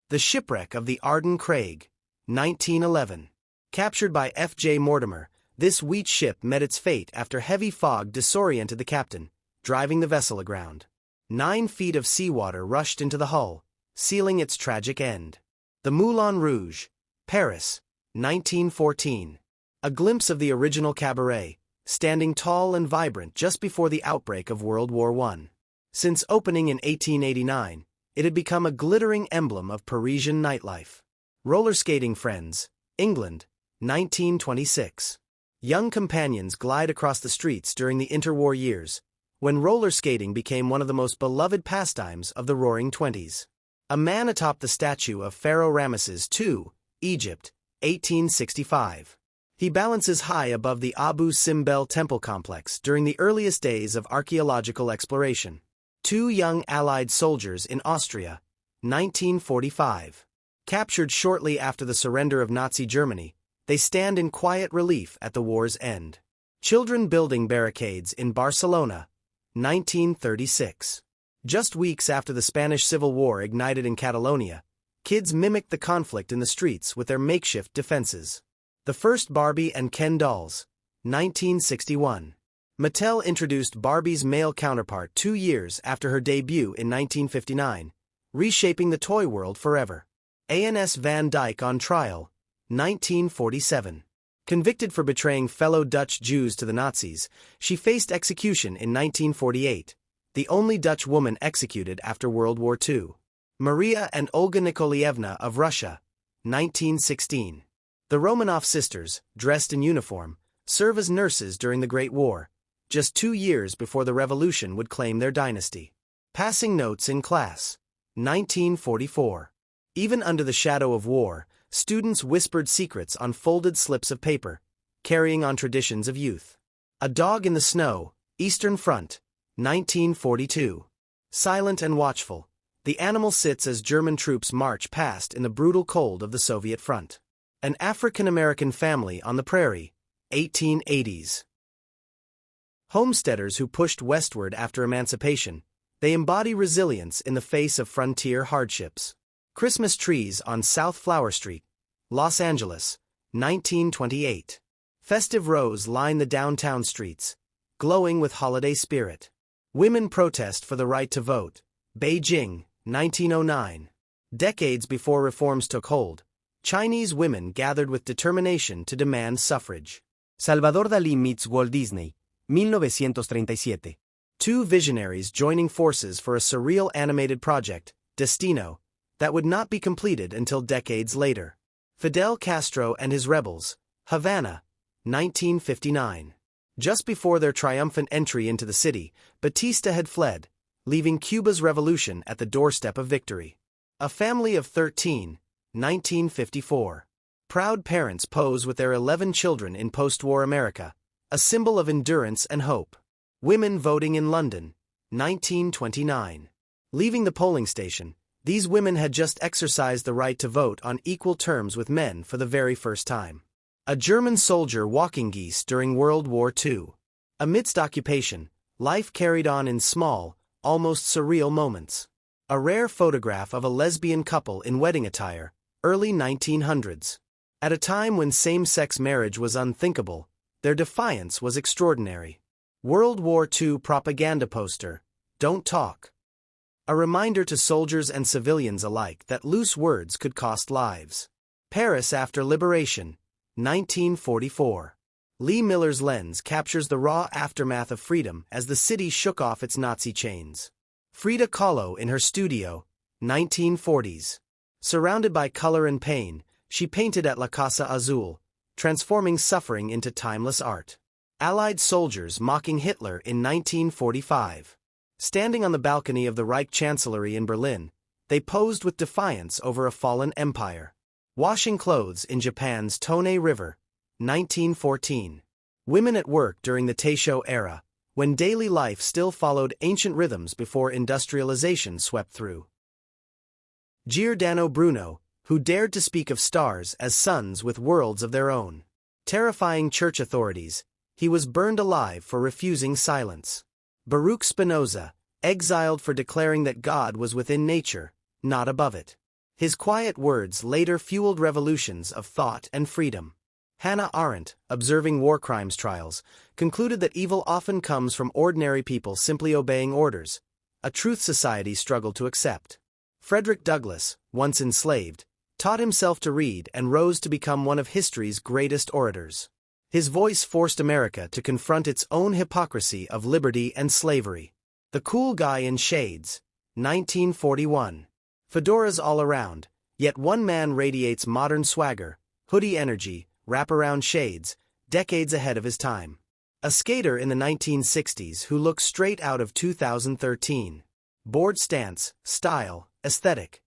The shipwreck of the Ardan Craig, 1911. Captured by F.J. Mortimer, this wheat ship met its fate after heavy fog disoriented the captain, driving the vessel aground. 9 feet of seawater rushed into the hull, sealing its tragic end. The Moulin Rouge, Paris, 1914. A glimpse of the original cabaret, standing tall and vibrant just before the outbreak of World War I. Since opening in 1889, it had become a glittering emblem of Parisian nightlife. Roller skating friends, England, 1926. Young companions glide across the streets during the interwar years, when roller skating became one of the most beloved pastimes of the Roaring Twenties. A man atop the statue of Pharaoh Ramesses II, Egypt, 1865. He balances high above the Abu Simbel temple complex during the earliest days of archaeological exploration. 2 young Allied soldiers in Austria, 1945. Captured shortly after the surrender of Nazi Germany, they stand in quiet relief at the war's end. Children building barricades in Barcelona, 1936. Just weeks after the Spanish Civil War ignited in Catalonia, kids mimicked the conflict in the streets with their makeshift defenses. The first Barbie and Ken dolls, 1961. Mattel introduced Barbie's male counterpart 2 years after her debut in 1959, reshaping the toy world forever. A.N.S. Van Dyke on trial, 1947. Convicted for betraying fellow Dutch Jews to the Nazis, she faced execution in 1948, the only Dutch woman executed after World War II. Maria and Olga Nikolaevna of Russia, 1916. The Romanov sisters, dressed in uniform, serve as nurses during the Great War, just 2 years before the revolution would claim their dynasty. Passing notes in class, 1944. Even under the shadow of war, students whispered secrets on folded slips of paper, carrying on traditions of youth. A Dog in the Snow, Eastern Front, 1942. Silent and watchful, the animal sits as German troops march past in the brutal cold of the Soviet front. An African-American family on the prairie, 1880s. Homesteaders who pushed westward after emancipation, they embody resilience in the face of frontier hardships. Christmas trees on South Flower Street, Los Angeles, 1928. Festive rows line the downtown streets, glowing with holiday spirit. Women protest for the right to vote, Beijing, 1909. Decades before reforms took hold, Chinese women gathered with determination to demand suffrage. Salvador Dalí meets Walt Disney, 1937. 2 visionaries joining forces for a surreal animated project, Destino, that would not be completed until decades later. Fidel Castro and his rebels, Havana, 1959. Just before their triumphant entry into the city, Batista had fled, leaving Cuba's revolution at the doorstep of victory. A Family of 13, 1954. Proud parents pose with their 11 children in post-war America, a symbol of endurance and hope. Women voting in London, 1929. Leaving the polling station, these women had just exercised the right to vote on equal terms with men for the very first time. A German soldier walking geese during World War II. Amidst occupation, life carried on in small, almost surreal moments. A rare photograph of a lesbian couple in wedding attire, early 1900s. At a time when same-sex marriage was unthinkable, their defiance was extraordinary. World War II propaganda poster, Don't Talk. A reminder to soldiers and civilians alike that loose words could cost lives. Paris after liberation, 1944. Lee Miller's lens captures the raw aftermath of freedom as the city shook off its Nazi chains. Frida Kahlo in her studio, 1940s. Surrounded by color and pain, she painted at La Casa Azul, transforming suffering into timeless art. Allied soldiers mocking Hitler in 1945. Standing on the balcony of the Reich Chancellery in Berlin, they posed with defiance over a fallen empire. Washing clothes in Japan's Tone River, 1914. Women at work during the Taisho era, when daily life still followed ancient rhythms before industrialization swept through. Giordano Bruno, who dared to speak of stars as suns with worlds of their own. Terrifying church authorities, he was burned alive for refusing silence. Baruch Spinoza, exiled for declaring that God was within nature, not above it. His quiet words later fueled revolutions of thought and freedom. Hannah Arendt, observing war crimes trials, concluded that evil often comes from ordinary people simply obeying orders, a truth society struggled to accept. Frederick Douglass, once enslaved, taught himself to read and rose to become one of history's greatest orators. His voice forced America to confront its own hypocrisy of liberty and slavery. The Cool Guy in Shades, 1941. Fedoras all around, yet one man radiates modern swagger, hoodie energy, wraparound shades, decades ahead of his time. A skater in the 1960s who looks straight out of 2013. Board stance, style, aesthetic.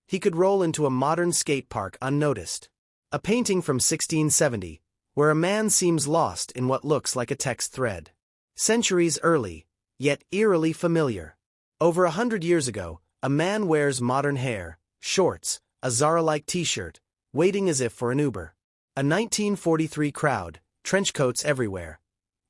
He could roll into a modern skate park unnoticed. A painting from 1670, where a man seems lost in what looks like a text thread. Centuries early, yet eerily familiar. Over 100 years ago, a man wears modern hair, shorts, a Zara-like t-shirt, waiting as if for an Uber. A 1943 crowd, trench coats everywhere.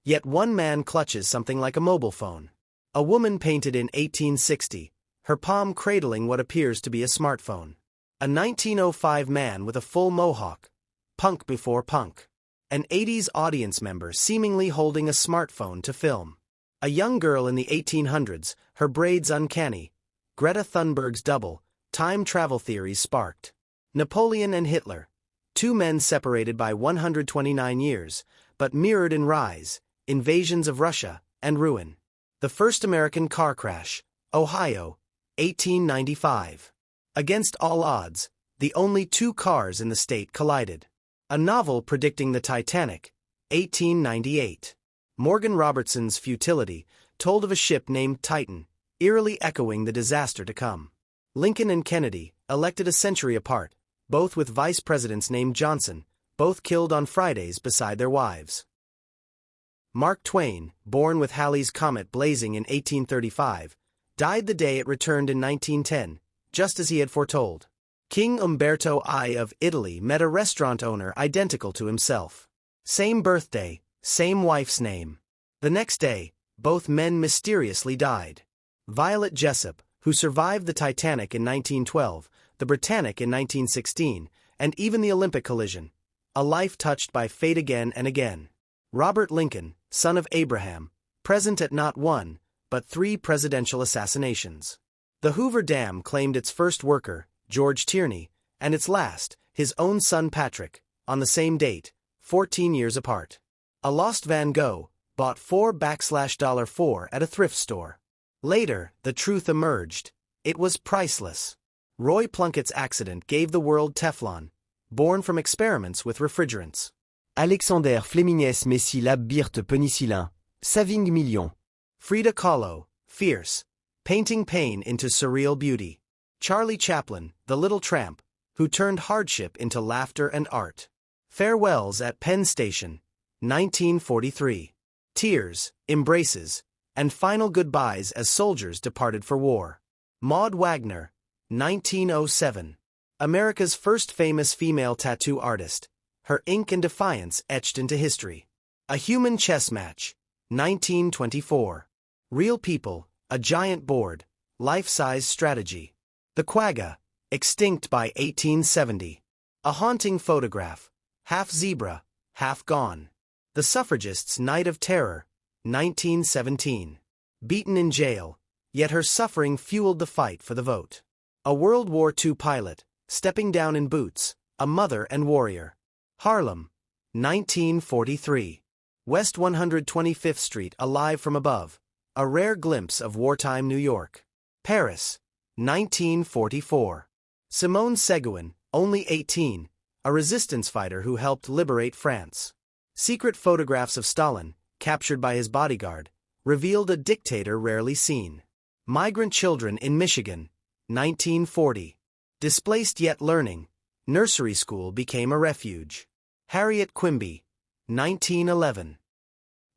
Yet one man clutches something like a mobile phone. A woman painted in 1860, her palm cradling what appears to be a smartphone. A 1905 man with a full mohawk, punk before punk. An 80s audience member seemingly holding a smartphone to film. A young girl in the 1800s, her braids uncanny. Greta Thunberg's double, time travel theories sparked. Napoleon and Hitler, two men separated by 129 years, but mirrored in rise, invasions of Russia, and ruin. The first American car crash, Ohio, 1895. Against all odds, the only two cars in the state collided. A novel predicting the Titanic, 1898. Morgan Robertson's Futility told of a ship named Titan, eerily echoing the disaster to come. Lincoln and Kennedy, elected a century apart, both with vice presidents named Johnson, both killed on Fridays beside their wives. Mark Twain, born with Halley's Comet blazing in 1835, died the day it returned in 1910, just as he had foretold. King Umberto I of Italy met a restaurant owner identical to himself. Same birthday, same wife's name. The next day, both men mysteriously died. Violet Jessop, who survived the Titanic in 1912, the Britannic in 1916, and even the Olympic collision. A life touched by fate again and again. Robert Lincoln, son of Abraham, present at not one, but 3 presidential assassinations. The Hoover Dam claimed its first worker, George Tierney, and its last, his own son Patrick, on the same date, 14 years apart. A lost Van Gogh, bought $4 at a thrift store. Later, the truth emerged. It was priceless. Roy Plunkett's accident gave the world Teflon, born from experiments with refrigerants. Alexander Flemingès Messi Lab Birte Penicillin, Saving Million. Frida Kahlo, fierce, painting pain into surreal beauty. Charlie Chaplin, the little tramp, who turned hardship into laughter and art. Farewells at Penn Station, 1943. Tears, embraces, and final goodbyes as soldiers departed for war. Maud Wagner, 1907. America's first famous female tattoo artist, her ink and defiance etched into history. A Human Chess Match, 1924. Real People, A Giant Board, Life-Size Strategy. The Quagga, extinct by 1870. A Haunting Photograph, half zebra, half gone. The Suffragists' Night of Terror, 1917. Beaten in jail, yet her suffering fueled the fight for the vote. A World War II pilot, stepping down in boots, a mother and warrior. Harlem, 1943. West 125th Street alive from above, a rare glimpse of wartime New York. Paris, 1944. Simone Seguin, only 18, a resistance fighter who helped liberate France. Secret photographs of Stalin, captured by his bodyguard, revealed a dictator rarely seen. Migrant children in Michigan, 1940. Displaced yet learning, nursery school became a refuge. Harriet Quimby, 1911.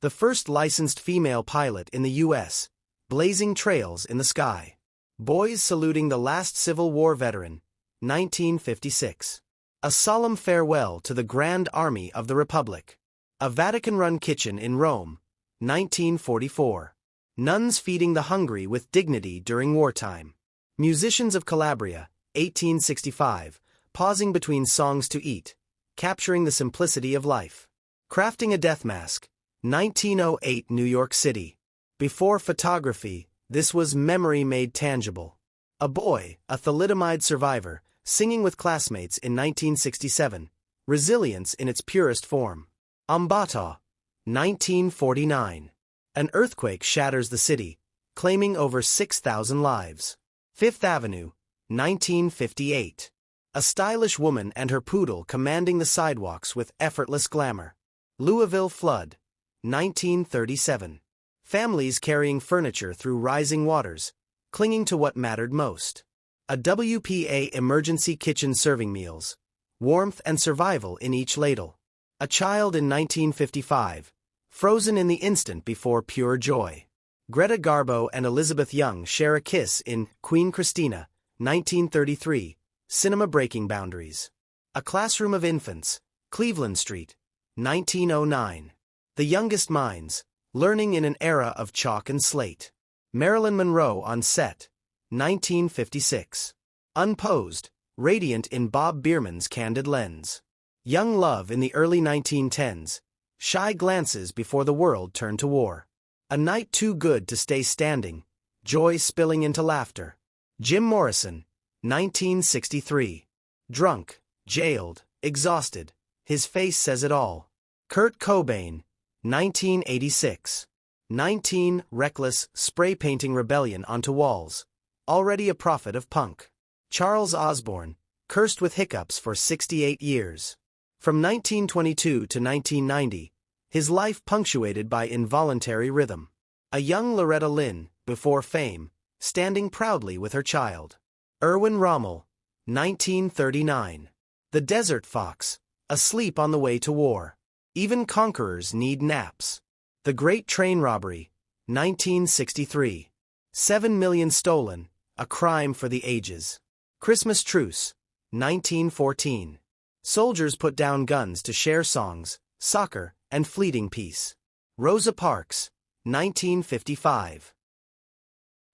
The first licensed female pilot in the U.S., blazing trails in the sky. Boys saluting the last Civil War veteran, 1956. A solemn farewell to the Grand Army of the Republic. A Vatican-run kitchen in Rome, 1944. Nuns feeding the hungry with dignity during wartime. Musicians of Calabria, 1865, pausing between songs to eat, capturing the simplicity of life. Crafting a Death Mask, 1908 New York City. Before photography, this was memory made tangible. A boy, a thalidomide survivor, singing with classmates in 1967, resilience in its purest form. Ambata, 1949. An earthquake shatters the city, claiming over 6,000 lives. Fifth Avenue, 1958. A stylish woman and her poodle commanding the sidewalks with effortless glamour. Louisville flood, 1937. Families carrying furniture through rising waters, clinging to what mattered most. A WPA emergency kitchen serving meals, warmth and survival in each ladle. A child in 1955, frozen in the instant before pure joy. Greta Garbo and Elizabeth Young share a kiss in Queen Christina, 1933, cinema breaking boundaries. A classroom of infants, Cleveland Street, 1909. The youngest minds, learning in an era of chalk and slate. Marilyn Monroe on set, 1956. Unposed, radiant in Bob Bierman's candid lens. Young love in the early 1910s, shy glances before the world turned to war. A night too good to stay standing, joy spilling into laughter. Jim Morrison, 1963. Drunk, jailed, exhausted, his face says it all. Kurt Cobain, 1986. 19 reckless, spray-painting rebellion onto walls, already a prophet of punk. Charles Osborne, cursed with hiccups for 68 years. From 1922 to 1990, his life punctuated by involuntary rhythm. A young Loretta Lynn, before fame, standing proudly with her child. Erwin Rommel, 1939. The Desert Fox, asleep on the way to war. Even conquerors need naps. The Great Train Robbery, 1963. 7 million stolen, a crime for the ages. Christmas Truce, 1914. Soldiers put down guns to share songs, soccer, and fleeting peace. Rosa Parks, 1955.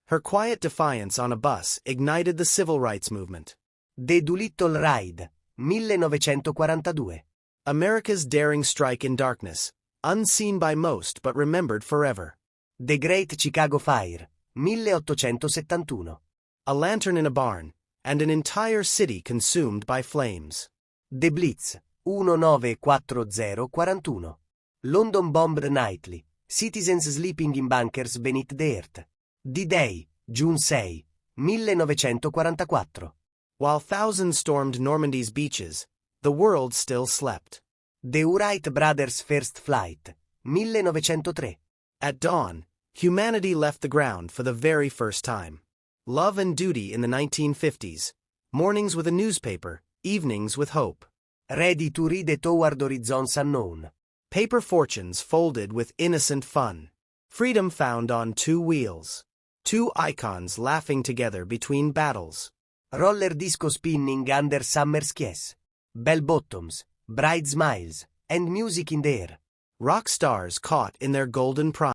Her quiet defiance on a bus ignited the civil rights movement. The Doolittle Ride, 1942. America's daring strike in darkness, unseen by most but remembered forever. The Great Chicago Fire, 1871. A lantern in a barn, and an entire city consumed by flames. The Blitz, 1940-41. London bombed nightly, citizens sleeping in bunkers beneath the earth. D-Day, June 6, 1944. While thousands stormed Normandy's beaches, the world still slept. The Wright brothers' first flight, 1903. At dawn, humanity left the ground for the very first time. Love and duty in the 1950s, mornings with a newspaper, evenings with hope. Ready to read toward horizons unknown. Paper fortunes folded with innocent fun. Freedom found on two wheels. Two icons laughing together between battles. Roller disco spinning under summer skies. Bell bottoms, bright smiles, and music in the air. Rock stars caught in their golden prime.